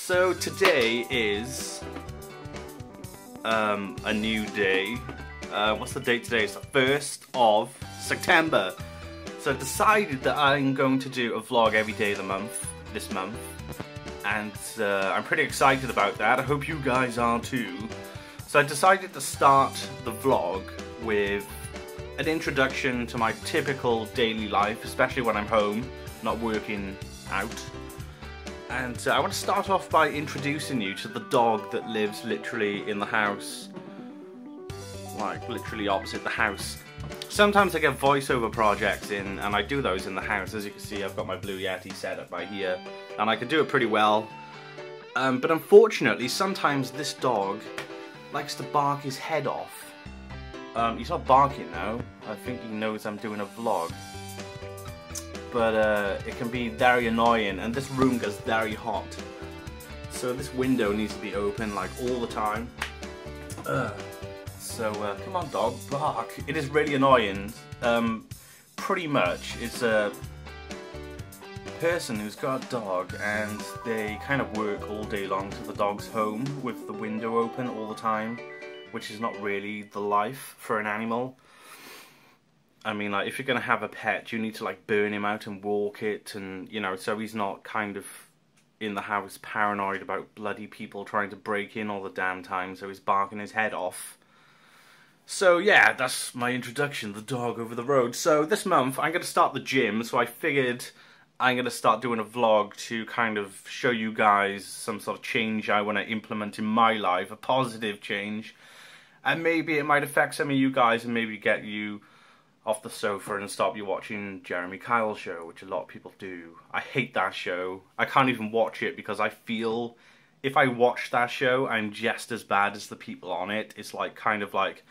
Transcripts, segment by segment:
So today is a new day. What's the date today? It's the 1st of September. So I decided that I'm going to do a vlog every day of the month, this month. And I'm pretty excited about that. I hope you guys are too. So I decided to start the vlog with an introduction to my typical daily life, especially when I'm home, not working out. And I want to start off by introducing you to the dog that lives literally in the house. Like, literally opposite the house. Sometimes I get voiceover projects in, and I do those in the house. As you can see, I've got my Blue Yeti set up right here, and I can do it pretty well. But unfortunately, sometimes this dog likes to bark his head off. He's not barking now. I think he knows I'm doing a vlog. But it can be very annoying, and this room gets very hot. So this window needs to be open like all the time. So come on dog, bark. It is really annoying. Pretty much it's a person who's got a dog and they kind of work all day long to the dog's home with the window open all the time, which is not really the life for an animal. I mean, like, if you're gonna have a pet, you need to like burn him out and walk it, and you know, so he's not kind of in the house paranoid about bloody people trying to break in all the damn time, so he's barking his head off. So yeah, that's my introduction, the dog over the road. So this month I'm gonna start the gym, so I figured I'm gonna start doing a vlog to kind of show you guys some sort of change I want to implement in my life, a positive change, and maybe it might affect some of you guys and maybe get you off the sofa and stop you watching Jeremy Kyle's show, which a lot of people do. I hate that show. I can't even watch it because I feel if I watch that show, I'm just as bad as the people on it. It's like kind of like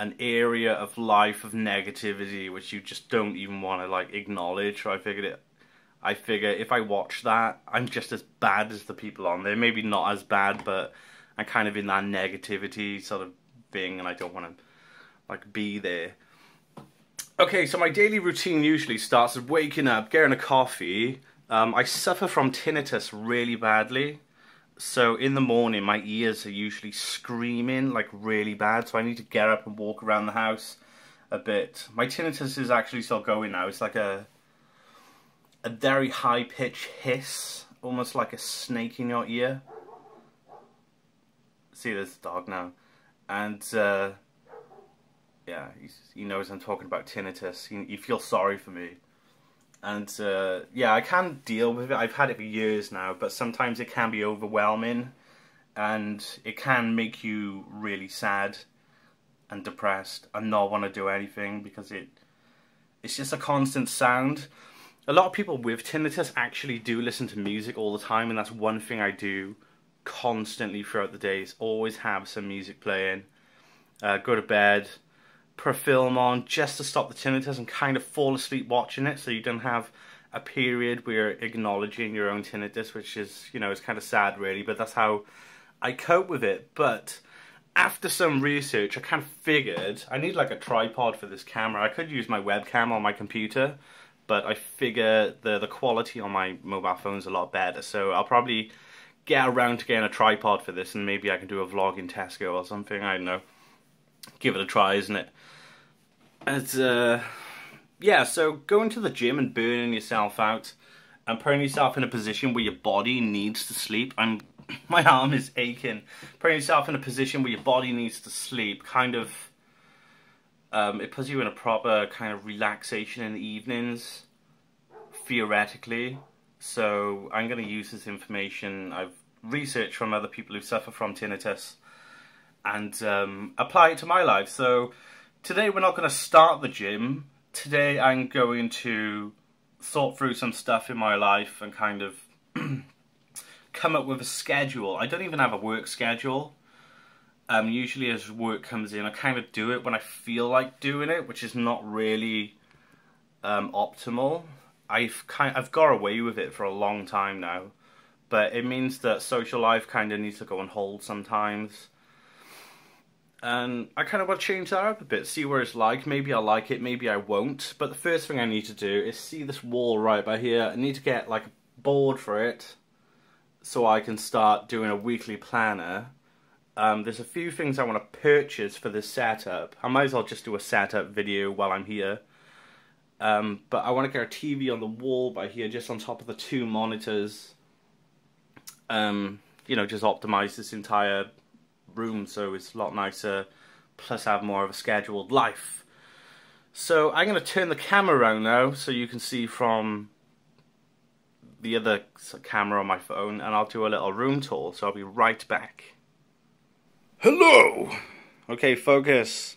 an area of life of negativity which you just don't even want to like acknowledge. So I figure if I watch that, I'm just as bad as the people on there. Maybe not as bad, but I'm kind of in that negativity sort of thing, and I don't want to like be there. Okay, so my daily routine usually starts with waking up, getting a coffee. I suffer from tinnitus really badly. So in the morning, my ears are usually screaming like really bad. So I need to get up and walk around the house a bit. My tinnitus is actually still going now. It's like a very high-pitched hiss, almost like a snake in your ear. See, there's the dog now. And yeah, he knows I'm talking about tinnitus. He feels sorry for me. And yeah, I can deal with it. I've had it for years now, but sometimes it can be overwhelming. And it can make you really sad and depressed and not want to do anything because it's just a constant sound. A lot of people with tinnitus actually do listen to music all the time, and that's one thing I do constantly throughout the day, is always have some music playing. Go to bed, put a film on just to stop the tinnitus and kind of fall asleep watching it, so you don't have a period where you're acknowledging your own tinnitus, which is, you know, it's kind of sad really, but that's how I cope with it. But after some research, I kind of figured I need like a tripod for this camera. I could use my webcam on my computer, but I figure the quality on my mobile phone is a lot better, so I'll probably get around to getting a tripod for this, and maybe I can do a vlog in Tesco or something, I don't know. Give it a try, isn't it? And yeah, so going to the gym and burning yourself out and putting yourself in a position where your body needs to sleep. My arm is aching. Putting yourself in a position where your body needs to sleep kind of it puts you in a proper kind of relaxation in the evenings, theoretically. So I'm going to use this information I've researched from other people who suffer from tinnitus and apply it to my life. So today we're not going to start the gym. Today I'm going to sort through some stuff in my life and kind of come up with a schedule. I don't even have a work schedule. Usually as work comes in, I kind of do it when I feel like doing it, which is not really optimal. I've got away with it for a long time now, but it means that social life kind of needs to go on hold sometimes. And I kind of want to change that up a bit, see what it's like. Maybe I'll like it, maybe I won't. But the first thing I need to do is see this wall right by here. I need to get like a board for it so I can start doing a weekly planner. There's a few things I want to purchase for this setup. I might as well just do a setup video while I'm here. But I want to get a TV on the wall by here, just on top of the 2 monitors. You know, just optimize this entire room so it's a lot nicer, plus have more of a scheduled life. So I'm going to turn the camera around now so you can see from the other camera on my phone, and I'll do a little room tour, so I'll be right back. Hello! Okay, focus.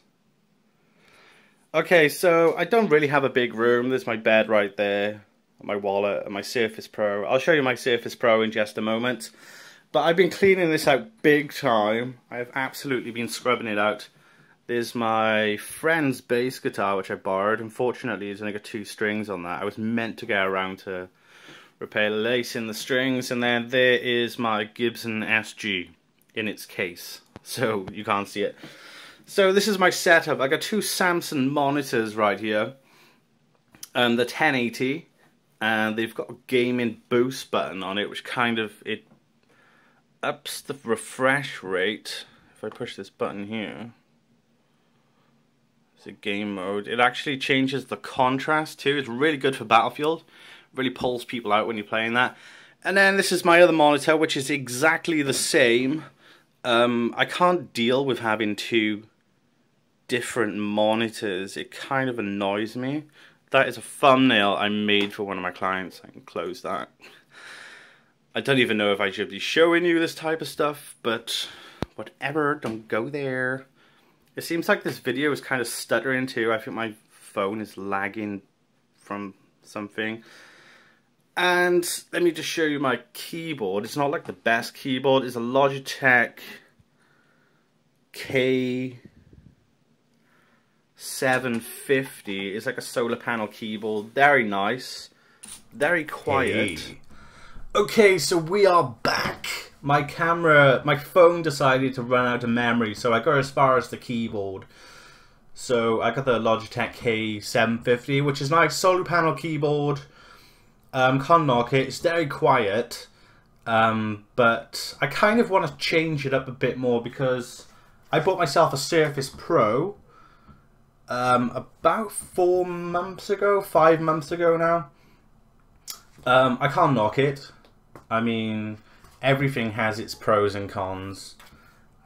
Okay, so I don't really have a big room. There's my bed right there, my wallet, and my Surface Pro. I'll show you my Surface Pro in just a moment. But I've been cleaning this out big time. I've absolutely been scrubbing it out. There's my friend's bass guitar, which I borrowed. Unfortunately, there's only got 2 strings on that. I was meant to get around to repair the lace in the strings. And then there is my Gibson SG in its case, so you can't see it. So this is my setup. I got 2 Samsung monitors right here. The 1080, and they've got a gaming boost button on it, which kind of, it ups the refresh rate. If I push this button here, it's a game mode. It actually changes the contrast too. It's really good for Battlefield. Really pulls people out when you're playing that. And then this is my other monitor, which is exactly the same. I can't deal with having 2 different monitors. It kind of annoys me. That is a thumbnail I made for one of my clients. I can close that. I don't even know if I should be showing you this type of stuff, but whatever, don't go there. It seems like this video is kind of stuttering too. I think my phone is lagging from something. And let me just show you my keyboard. It's not like the best keyboard. It's a Logitech K750. It's like a solar panel keyboard. Very nice. Very quiet. Hey. Okay, so we are back. My phone decided to run out of memory, so I got as far as the keyboard. So I got the Logitech K750, which is a nice solar panel keyboard. Can't knock it. It's very quiet. But I kind of want to change it up a bit more because I bought myself a Surface Pro about 4 months ago, 5 months ago now. I can't knock it. I mean, everything has its pros and cons.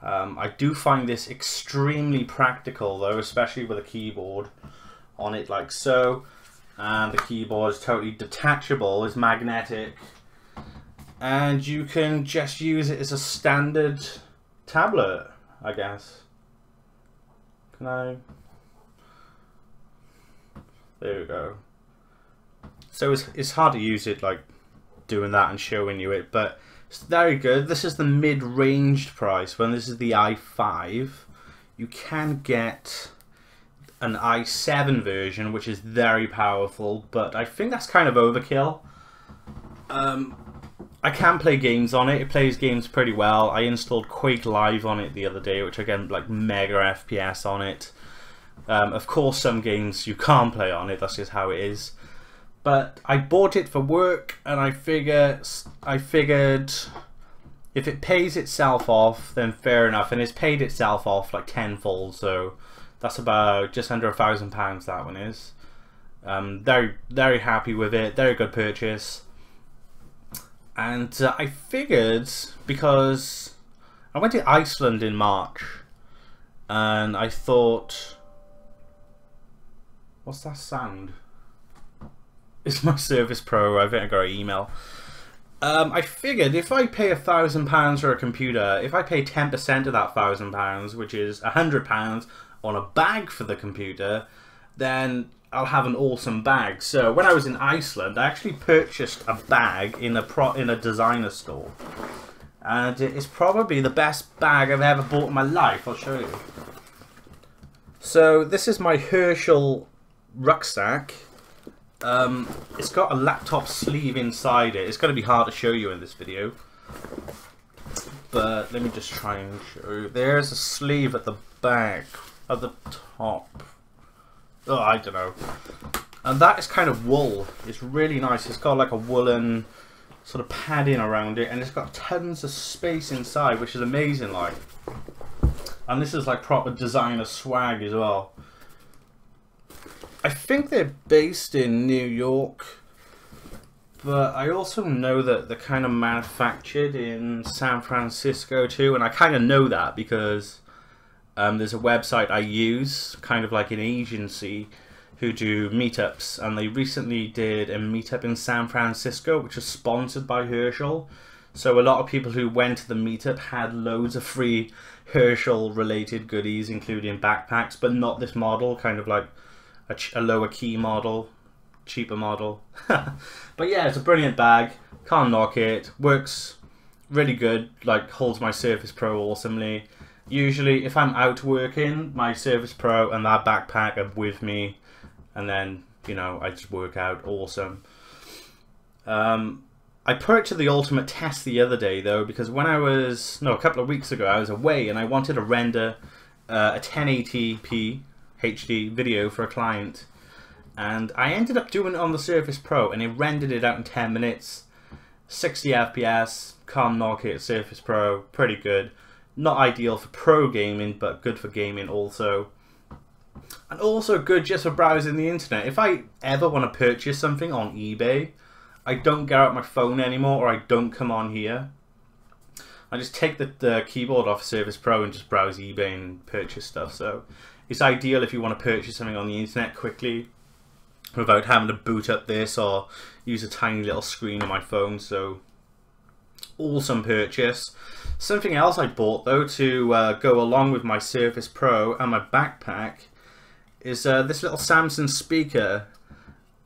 I do find this extremely practical though, especially with a keyboard on it like so. And the keyboard is totally detachable, it's magnetic. And you can just use it as a standard tablet, I guess. Can I? There we go. So it's hard to use it like doing that and showing you it, but it's very good. This is the mid-ranged price. When this is the i5, you can get an i7 version, which is very powerful, but I think that's kind of overkill. I can play games on it. It plays games pretty well. I installed Quake Live on it the other day, which again, like mega FPS on it. Of course, some games you can't play on it. That's just how it is. But I bought it for work, and I figured if it pays itself off, then fair enough. And it's paid itself off like tenfold, so that's about just under £1,000. That one is. Very, very happy with it. Very good purchase. And I figured, because I went to Iceland in March, and I thought, what's that sound? It's my Surface Pro. I think I got an email. I figured if I pay £1,000 for a computer, if I pay 10% of that £1,000, which is £100 on a bag for the computer, then I'll have an awesome bag. So when I was in Iceland, I actually purchased a bag in a designer store, and it's probably the best bag I've ever bought in my life. I'll show you. So this is my Herschel rucksack. It's got a laptop sleeve inside it. It's going to be hard to show you in this video, but let me just try and show you. There's a sleeve at the back, at the top. Oh, I don't know. And that is kind of wool. It's really nice. It's got like a woolen sort of padding around it, and it's got tons of space inside, which is amazing. Like, and this is like proper designer swag as well. I think they're based in New York, but I also know that they're kind of manufactured in San Francisco too, and I kind of know that because there's a website I use, kind of like an agency, who do meetups, and they recently did a meetup in San Francisco, which was sponsored by Herschel. So a lot of people who went to the meetup had loads of free Herschel related goodies, including backpacks, but not this model, kind of like a lower key model, cheaper model. But yeah, it's a brilliant bag, can't knock it, works really good, like holds my Surface Pro awesomely. Usually if I'm out working, my Surface Pro and that backpack are with me, and then, you know, I just work out awesome. I purchased the Ultimate Test the other day though, because when I was, no, a couple of weeks ago, I was away and I wanted to render a 1080p HD video for a client, and I ended up doing it on the Surface Pro, and it rendered it out in 10 minutes, 60 FPS, can't knock it. Surface Pro, pretty good. Not ideal for pro gaming, but good for gaming also. And also good just for browsing the internet. If I ever want to purchase something on eBay, I don't get out my phone anymore, or I don't come on here. I just take the keyboard off Surface Pro and just browse eBay and purchase stuff. So it's ideal if you want to purchase something on the internet quickly without having to boot up this or use a tiny little screen on my phone. So awesome purchase. Something else I bought though to go along with my Surface Pro and my backpack is this little Samsung speaker.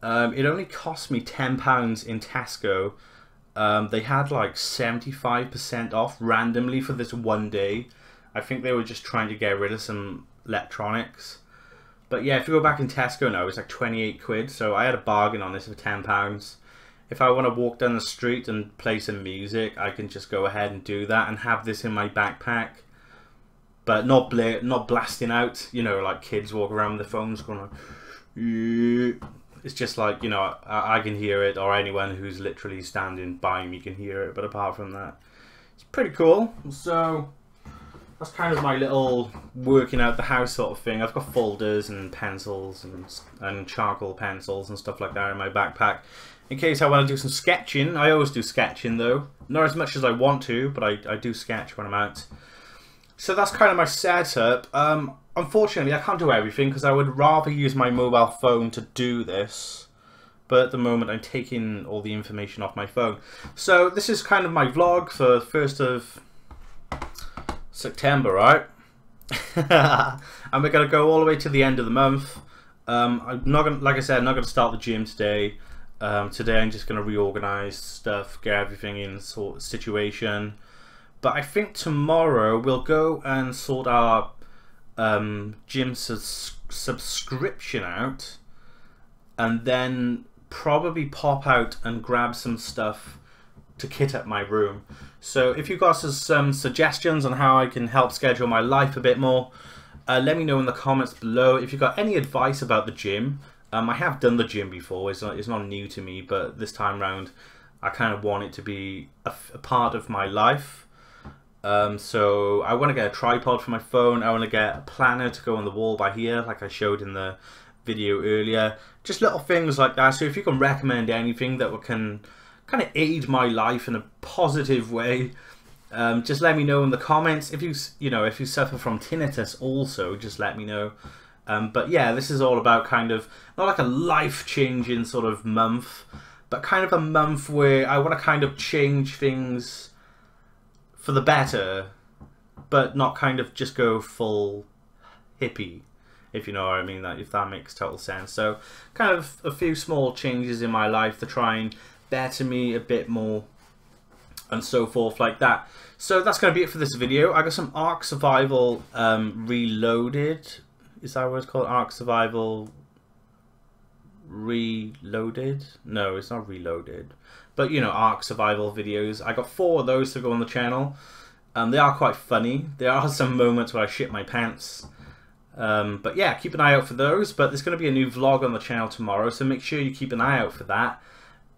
It only cost me £10 in Tesco. They had like 75% off randomly for this one day. I think they were just trying to get rid of some electronics. But yeah, if you go back in Tesco now, it's like 28 quid. So I had a bargain on this for £10. If I want to walk down the street and play some music, I can just go ahead and do that and have this in my backpack. But not blasting out, you know, like kids walk around with their phones going like, it's just like, you know, I can hear it, or anyone who's literally standing by me can hear it. But apart from that, it's pretty cool. So that's kind of my little working out the house sort of thing. I've got folders and pencils and charcoal pencils and stuff like that in my backpack, in case I want to do some sketching. I always do sketching though, not as much as I want to, but I do sketch when I'm out. So that's kind of my setup. Unfortunately, I can't do everything because I would rather use my mobile phone to do this. But at the moment, I'm taking all the information off my phone. So this is kind of my vlog for 1st of September, right? And we're going to go all the way to the end of the month. I'm not gonna, like I said, I'm not going to start the gym today. Today I'm just going to reorganize stuff, get everything in sort of situation. But I think tomorrow we'll go and sort our gym subscription out, and then probably pop out and grab some stuff to kit up my room. So if you've got some suggestions on how I can help schedule my life a bit more, let me know in the comments below. If you've got any advice about the gym, I have done the gym before, it's not new to me, but this time round I kind of want it to be a part of my life. So I want to get a tripod for my phone. I want to get a planner to go on the wall by here, like I showed in the video earlier. Just little things like that. So if you can recommend anything that can kind of aid my life in a positive way, just let me know in the comments. If you suffer from tinnitus, also just let me know. But yeah, this is all about kind of not like a life-changing sort of month, but kind of a month where I want to kind of change things for the better, but not kind of just go full hippie, if you know what I mean, if that makes total sense. So kind of a few small changes in my life to try and better me a bit more and so forth like that. So that's going to be it for this video. I got some Ark Survival Reloaded. Is that what it's called? Ark Survival Reloaded? No, it's not Reloaded. But, you know, Ark Survival videos. I got 4 of those to go on the channel. They are quite funny. There are some moments where I shit my pants. But yeah, keep an eye out for those. But there's going to be a new vlog on the channel tomorrow, so make sure you keep an eye out for that.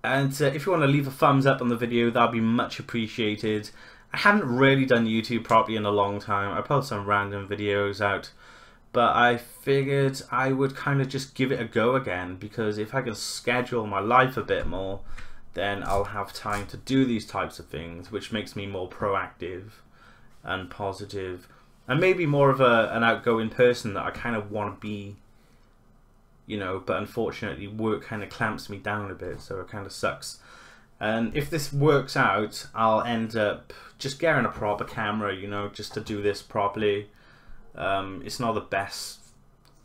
And if you want to leave a thumbs up on the video, that'd be much appreciated. I haven't really done YouTube properly in a long time. I post some random videos out, but I figured I would kind of just give it a go again, because if I can schedule my life a bit more, then I'll have time to do these types of things, which makes me more proactive and positive, and maybe more of an outgoing person that I kind of want to be, you know, but unfortunately work kind of clamps me down a bit, so it kind of sucks. And if this works out, I'll end up just getting a proper camera, you know, just to do this properly. It's not the best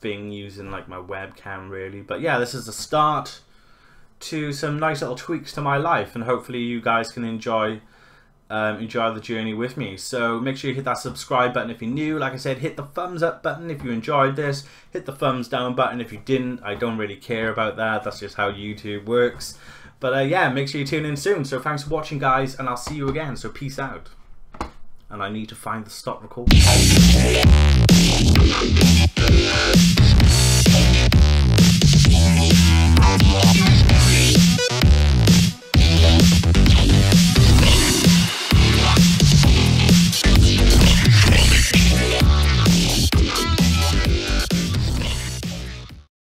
thing using like my webcam really, but yeah, this is the start to some nice little tweaks to my life, and hopefully you guys can enjoy the journey with me. So make sure you hit that subscribe button if you're new. Like I said, hit the thumbs up button if you enjoyed this, hit the thumbs down button if you didn't. I don't really care about that, that's just how YouTube works. But yeah, make sure you tune in soon. So thanks for watching, guys, and I'll see you again. So peace out. And I need to find the stop recording.